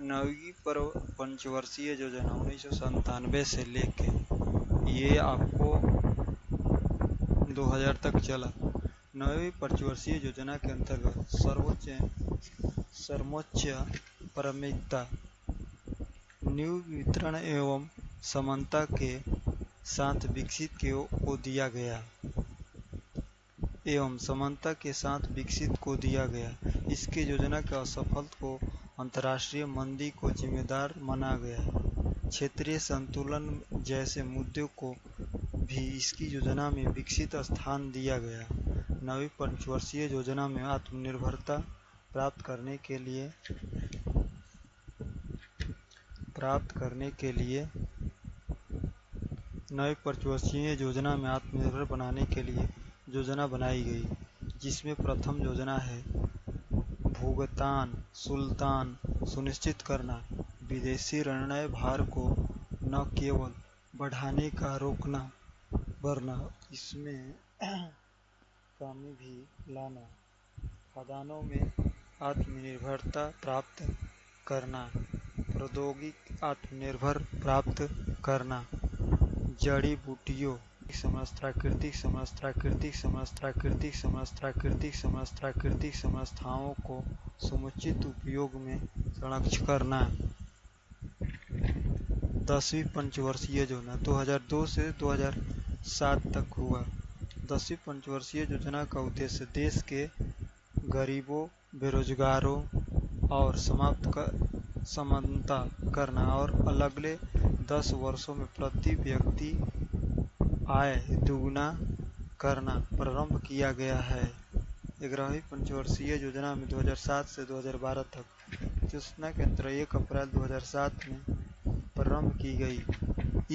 नवीं पर पंचवर्षीय योजना 1997 से लेके ये आपको 2000 तक चला। नवीं पंचवर्षीय योजना के अंतर्गत सर्वोच्च प्राथमिकता न्यून वितरण एवं समानता के साथ विकसित को दिया गया। इसके योजना के असफलता को अंतर्राष्ट्रीय मंदी को जिम्मेदार माना गया। क्षेत्रीय संतुलन जैसे मुद्दों को भी इसकी योजना में विकसित स्थान दिया गया। नवीं पंचवर्षीय योजना में आत्मनिर्भरता प्राप्त करने के लिए नई पंचवर्षीय योजना में आत्मनिर्भर बनाने के लिए योजना बनाई गई, जिसमें प्रथम योजना है भुगतान शुल्क सुनिश्चित करना। विदेशी ऋण भार को न केवल बढ़ाने का रोकना वरना इसमें कमी भी लाना। खदानों में आत्मनिर्भरता प्राप्त करना। प्रौद्योगिकी आत्मनिर्भर प्राप्त करना। जड़ी बूटियों प्राकृतिक संस्थाओं को समुचित उपयोग में संरक्षित करना। 10वीं पंचवर्षीय योजना 2002 से 2007 तक हुआ। 10वीं पंचवर्षीय योजना का उद्देश्य देश के गरीबों, बेरोजगारों और समानता करना और अगले 10 वर्षों में प्रति व्यक्ति आय दुगुना करना प्रारंभ किया गया है। 11वीं पंचवर्षीय योजना में 2007 से 2012 तक योजना के अंतर्गत 1 अप्रैल 2007 में प्रारंभ की गई।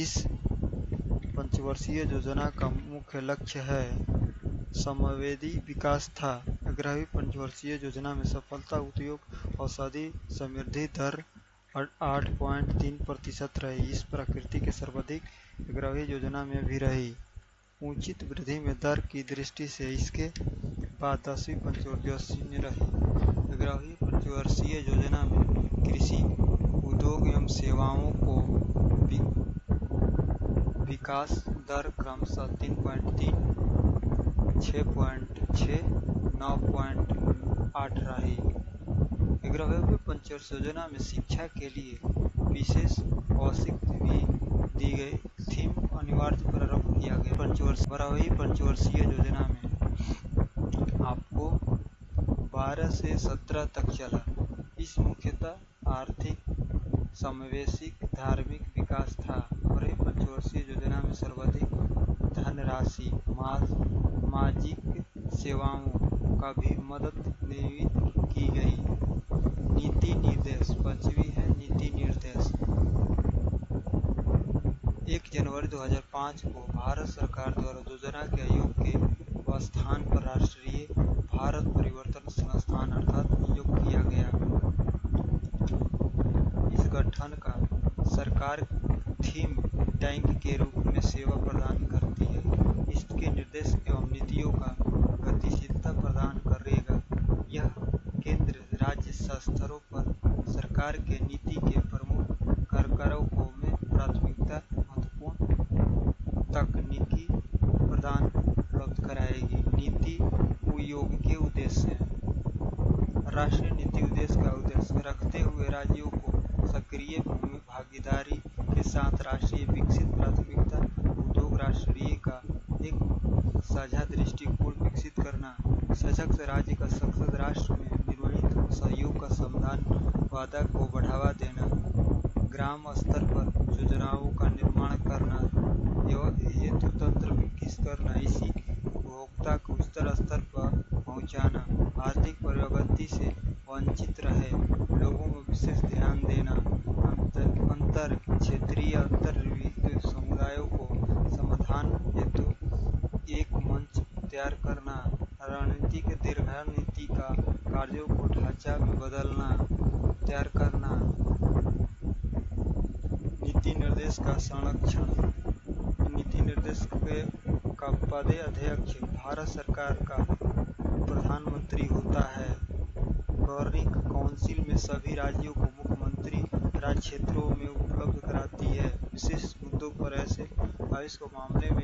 इस पंचवर्षीय योजना का मुख्य लक्ष्य है समवेती विकास था। 11वीं पंचवर्षीय योजना में सफलता उद्योग औषधि समृद्धि दर 8.3% रही। इस प्रकृति के सर्वाधिक 11वीं योजना में भी रही। उचित वृद्धि में दर की दृष्टि से इसके बाद 10वीं पंचवर्षीय रही। 11वीं पंचवर्षीय योजना में कृषि, उद्योग एवं सेवाओं को विकास दर क्रमशः 3.3, 6.6, 9.8 रही। 11वीं पंचवर्षीय योजना में शिक्षा के लिए विशेष औचित्य भी दी गई। थीम अनिवार्य प्रारंभ किया गया। 12वीं पंचवर्षीय योजना में आपको 12 से 17 तक चला। इस मुख्यतः आर्थिक, समावेशी, धार्मिक विकास था। 12वीं पंचवर्षीय योजना में सर्वाधिक धनराशि सामाजिक सेवाओं का भी मदद नियुक्त की गई। नीति निर्देश 5वीं है नीति निर्देश 1 जनवरी 2005 को भारत सरकार द्वारा योजना के आयोग के स्थान पर राष्ट्रीय भारत परिवर्तन संस्थान अर्थात नियुक्त किया गया। इस गठन का सरकार थिंक टैंक के रूप में सेवा प्रदान करती है। इसके निर्देश एवं नीतियों का गतिशीलता प्रदान करेगा। यह केंद्र राज्य स्तरों पर सरकार के नीति के प्रमुख कारकों में प्राथमिकता महत्वपूर्ण तकनीकी प्रदान उपलब्ध कराएगी। नीति आयोग के उद्देश्य राष्ट्रीय नीति उद्देश्य का उद्देश्य रखते हुए राज्यों को सक्रिय भागीदारी के साथ राष्ट्रीय विकसित प्राथमिकता उद्योग राष्ट्रीय का एक साझा दृष्टिकोण विकसित करना। सशक्त राज्य का सशक्त राष्ट्र में निर्मित सहयोग का समाधान वादा को बढ़ावा देना। ग्राम स्तर पर योजनाओं का निर्माण करना एवं हेतु तंत्र विकसित करना। इसी उपभोक्ता को स्तर पर पहुंचाना। आर्थिक प्रगति से वंचित रहे लोगों में विशेष ध्यान देना। अंतर क्षेत्रीय अंतर्विहित समुदायों को समाधान हेतु एक मंच तैयार करना। रणनीतिक दीर्घ का कार्यों को ढांचा में बदलना तैयार करना। नीति निर्देश का संरक्षण। नीति निर्देश का पदाध्यक्ष भारत सरकार का प्रधानमंत्री होता है। गवर्निंग काउंसिल में सभी राज्यों को मुख्यमंत्री क्षेत्रों में उपलब्ध कराती है। विशेष मुद्दों पर ऐसे भविष्य के मामले में